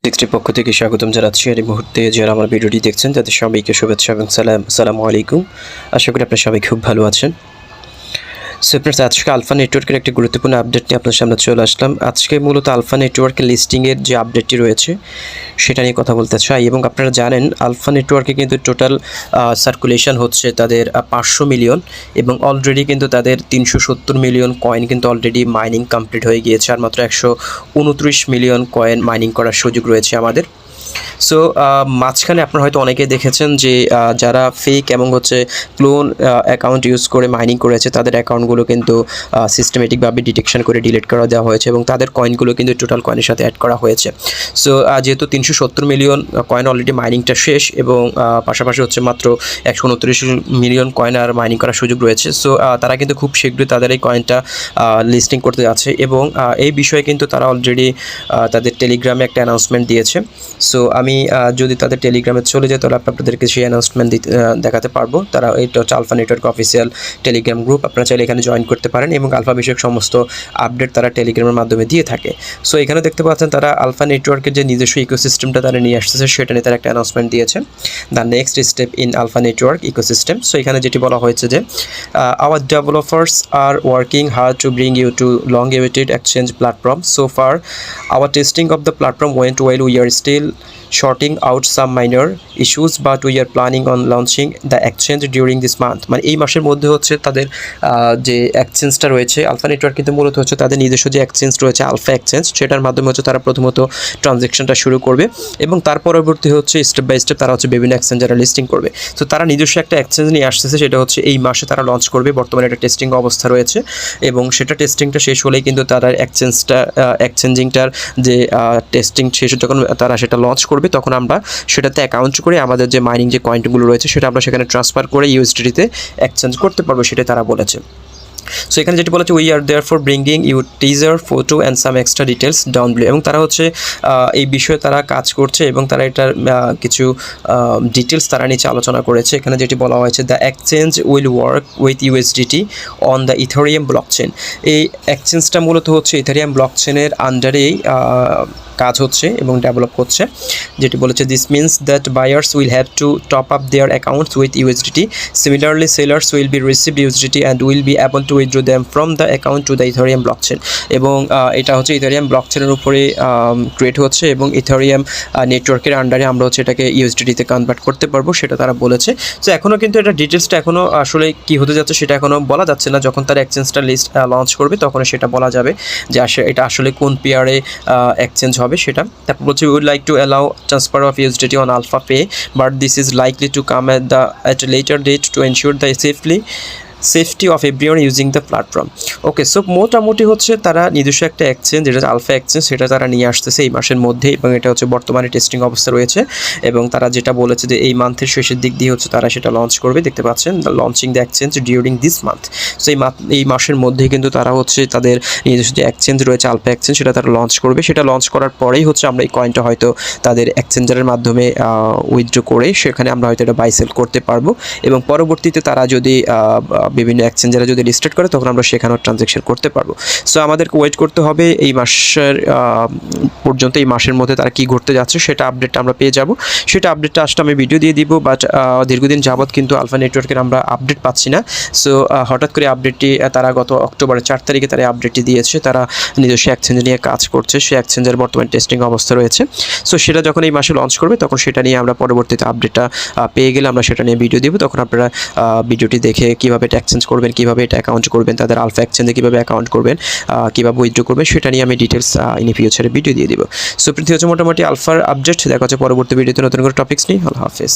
টেক্সটের পক্ষ থেকে স্বাগতম জানাচ্ছি। আর এই মুহূর্তে যারা আমার ভিডিওটি দেখছেন তাদের সবাইকে শুভেচ্ছা এবং সালামু আলাইকুম। আশা করি আপনারা সবাই খুব ভালো আছেন। সো ফ্রেন্ডস, আজকে আলফা নেটওয়ার্কের একটি গুরুত্বপূর্ণ আপডেট নিয়ে আপনার সামনে চলে আসলাম। আজকে মূলত আলফা নেটওয়ার্কের লিস্টিংয়ের যে আপডেটটি রয়েছে সেটা নিয়ে কথা বলতে চাই। এবং আপনারা জানেন আলফা নেটওয়ার্কে কিন্তু টোটাল সার্কুলেশন হচ্ছে তাদের 500 মিলিয়ন, এবং অলরেডি কিন্তু তাদের 370 মিলিয়ন কয়েন কিন্তু অলরেডি মাইনিং কমপ্লিট হয়ে গিয়েছে। আর মাত্র 129 মিলিয়ন কয়েন মাইনিং করার সুযোগ রয়েছে আমাদের। সো মাঝখানে আপনারা হয়তো অনেকেই দেখেছেন যে যারা ফেক এবং ক্লোন অ্যাকাউন্ট ইউজ করে মাইনিং করেছে তাদের অ্যাকাউন্টগুলো কিন্তু সিস্টেমেটিকভাবে ডিটেকশন করে ডিলিট করে দেওয়া হয়েছে, এবং তাদের কয়েনগুলো কিন্তু টোটাল কয়েনের সাথে অ্যাড করা হয়েছে। সো যেহেতু 370 মিলিয়ন কয়েন অলরেডি মাইনিংটা শেষ, এবং পাশাপাশি মাত্র 129 মিলিয়ন কয়েন আর মাইনিং করার সুযোগ রয়েছে। সো তারা কিন্তু খুব শীঘ্রই তাদের এই কয়েনটা লিস্টিং করতে যাচ্ছে, এবং এই বিষয়ে কিন্তু তারা অলরেডি তাদের টেলিগ্রামে একটা অ্যানাউন্সমেন্ট দিয়েছে। সো আমি যদি তাদের টেলিগ্রামে চলে যাই তাহলে আপনাদেরকে সেই অ্যানাউন্সমেন্ট দেখাতে পারবো। তারা এটা হচ্ছে Alpha Network official Telegram group, আপনারা চাইলে এখানে জয়েন করতে পারেন, এবং আলফা বিষয়ক সমস্ত আপডেট তারা টেলিগ্রামের মাধ্যমে দিয়ে থাকে। সো এখানে দেখতে পাচ্ছেন তারা আলফা নেটওয়ার্কের যে নিজস্ব ইকোসিস্টেমটা তারা নিয়ে আসতেছে সেটা নিয়ে তারা একটা অ্যানাউন্সমেন্ট দিয়েছে, the next step in Alpha network ecosystem. So এখানে যেটি বলা হয়েছে যে our developers are working hard to bring you to long awaited exchange platform. So far our testing of the platform went well, we are still sorting out some minor issues but we are planning on launching the exchange during this month। মানে এই মাসের মধ্যে তাদের যে এক্সচেঞ্জটা রয়েছে alpha network কিন্তু মূলত তাদের নিজস্ব যে এক্সচেঞ্জ রয়েছে আলফা এক্সচেঞ্জ, সেটার মাধ্যমে তারা প্রথমত ট্রানজ্যাকশনটা শুরু করবে, এবং তার পরবর্তী স্টেপ বাই স্টেপ তারা বিভিন্ন এক্সচেঞ্জারে লিস্টিং করবে। তো তারা নিজস্ব একটা এক্সচেঞ্জ নিয়ে আসতেছে, সেটা এই মাসে তারা লঞ্চ করবে। বর্তমানে একটা টেস্টিং অবস্থা রয়েছে, এবং সেটা টেস্টিংটা শেষ হলেই কিন্তু তারা এক্সচেঞ্জিংটার যে টেস্টিং শেষ যখন তারা সেটা লঞ্চ করবে তখন আমরা সেটাতে অ্যাকাউন্ট করে আমাদের যে মাইনিং যে কয়েনগুলো রয়েছে সেটা আমরা সেখানে ট্রান্সফার করে ইউএসডিতে এক্সচেঞ্জ করতে পারবো, সেটাই তারা বলেছে। সো এখানে যেটি বলেছে, we are therefore bringing you teaser photo and some extra details down below. এবং তারা এই বিষয়ে তারা কাজ করছে, এবং তারা এটার কিছু ডিটেলস তারা নিচে আলোচনা করেছে। এখানে যেটি বলা হয়েছে, the exchange will work with USDT on the Ethereum blockchain. এই এক্সচেঞ্জটা মূলত ইথেরিয়াম ব্লকচেনের আন্ডারেই কাজ হচ্ছে এবং ডেভেলপ হচ্ছে। যেটি বলেছে, this means that buyers will have to top up their accounts with USDT. Similarly sellers will be received USDT and will be able to withdraw them from the account to the Ethereum blockchain. এবং এটা Ethereum ব্লকচেনের উপরে create হচ্ছে, এবং Ethereum নেটওয়ার্কের আন্ডারে আমরা এটাকে ইউএসডিটিতে convert করতে পারবো, সেটা তারা বলেছে। সো এখনও কিন্তু এটা ডিটেলসটা এখনও আসলে কী হতে যাচ্ছে সেটা এখনও বলা যাচ্ছে না। যখন তারা এক্সচেঞ্জটা লিস্ট লঞ্চ করবে তখন সেটা বলা যাবে যে এটা আসলে কোন পেয়ারে এক্সচেঞ্জ হবে সেটা। তারপর বলছে, we would like to allow transfer of USDT on Alpha Pay, but this is likely to come at a later date to ensure the safety of everyone using the platform. Okay, so মোটামুটি তারা নিজস্ব একটা exchange, যেটা alpha exchange, সেটা তারা নিয়ে আসতেছে এই মাসের মধ্যে, এবং এটা বর্তমানে টেস্টিং অবস্থা রয়েছে। এবং তারা যেটা বলেছে যে এই মান্থের শেষের দিক দিয়ে তারা সেটা লঞ্চ করবে। দেখতে পাচ্ছেন, the launching the exchange during this month. So এই মাসের মধ্যেই কিন্তু তারা তাদের নিজস্ব যে এক্সচেঞ্জ রয়েছে আলফা এক্সচেঞ্জ, সেটা তারা লঞ্চ করবে। সেটা লঞ্চ করার পরেই আমরা এই কয়েনটা হয়তো তাদের এক্সচেঞ্জারের মাধ্যমে উইথড্র করে সেখানে আমরা হয়তো এটা বাই সেল করতে পারবো, এবং পরবর্তীতে তারা যদি বিভিন্ন এক্সচেঞ্জারে যদি লিস্টেড করে তখন আমরা সেখানেও ট্রানজ্যাকশন করতে পারবো। সো আমাদেরকে ওয়েট করতে হবে এই মাসের পর্যন্ত, এই মাসের মধ্যে তারা কী ঘটতে যাচ্ছে সেটা আপডেটটা আমরা পেয়ে যাব। সেটা আপডেটটা আসলে আমি ভিডিও দিয়ে দিব, বাট দীর্ঘদিন যাবৎ কিন্তু আলফা নেটওয়ার্কের আমরা আপডেট পাচ্ছি না। সো হঠাৎ করে আপডেটটি তারা গত অক্টোবরের 4 তারিখে তারা আপডেটটি দিয়েছে। তারা নিজস্ব এক্সচেঞ্জ নিয়ে কাজ করছে, সেই এক্সচেঞ্জের বর্তমানে টেস্টিং অবস্থা রয়েছে। সো সেটা যখন এই মাসে লঞ্চ করবে তখন সেটা নিয়ে আমরা পরবর্তীতে আপডেটটা পেয়ে গেলে আমরা সেটা নিয়ে ভিডিও দিব। তখন আপনারা ভিডিওটি দেখে কীভাবে এটা এক্সচেঞ্জ করবেন, কীভাবে এটা অ্যাকাউন্ট করবেন, তাদের আলফা এক্সচেঞ্জে কীভাবে অ্যাকাউন্ট করবেন, কীভাবে উইথড্র করবেন, সেটা নিয়ে আমি ডিটেলস ইন ফিউচারে ভিডিও দিয়ে দিব। সো পৃথিবী মোটামুটি আলফার আপডেট। দেখা হচ্ছে পরবর্তী ভিডিওতে নতুন করে টপিক্স নিয়ে। আল্লাহ হাফেজ।